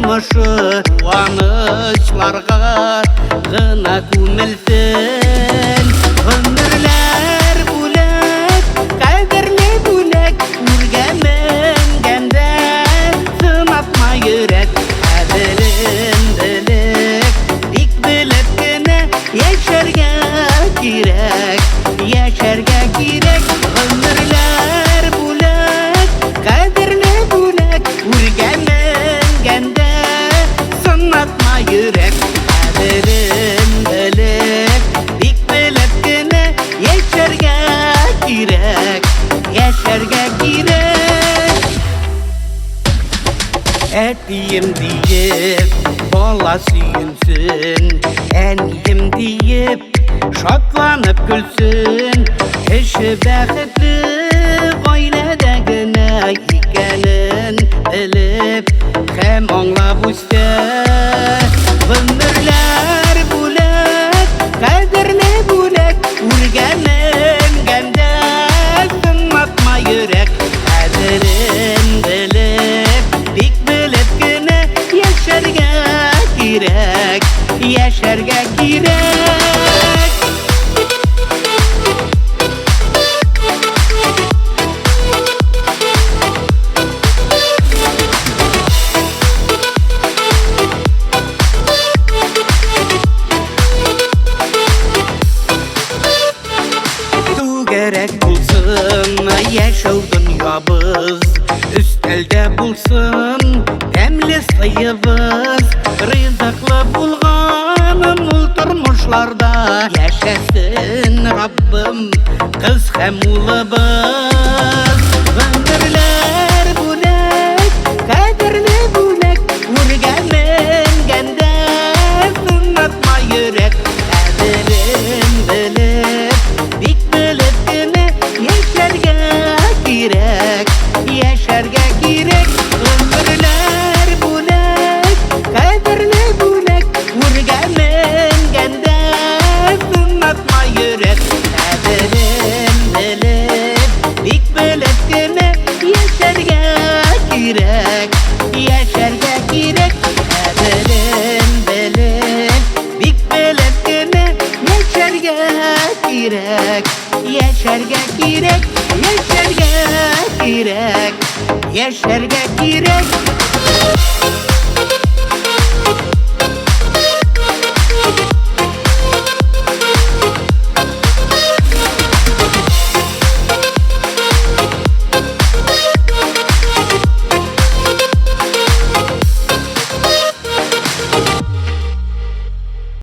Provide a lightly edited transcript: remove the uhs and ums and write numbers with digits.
turmuşu Kuvanoçlarga gına kumilsin Ömürler bulak, kaderli bulak Urgemen gende sınatma yürek Kaderin dilek, dik biletkine Yaşarga girek, yaşarga girek Ömürler bulak, kaderli bulak Urgemen gende sınatma yürek Kaderin dilek, dik biletkine Yaşarga girek, yaşarga girek Etiyim deyip bola süyünsün Eniyim deyip şatlanıp gülsün Eşi bəxtli ailədə gına ikenin bilip Hem anlap üstə Ömürlər bulak, kaderli bulak Urgemen gende sınatma yürek Kaderin bilip, dik bilip gına Yaşarga girek, yaşarga girek Gerek bulsun yaşav dünyabız Üstelde bulsun temli sayıbız Rızıklı bulganın ul turmuşlarda Yaşasın Rabbim kız hem ulubız Ömürler bulak, kaderli bulak Urgemen gende sınatma yürek Kaderin bilip, dik biletkine Yaşarga girek, yaşarga girek Ömürler bulak, kaderli bulak Urgemen gende sınatma yürek Kaderin bilip, dik biletkine Yaşarga girek, yaşarga girek Kaderin bilip, dik biletkine Yaşarga girek, yaşarga girek Yaşarga girek, yaşarga girek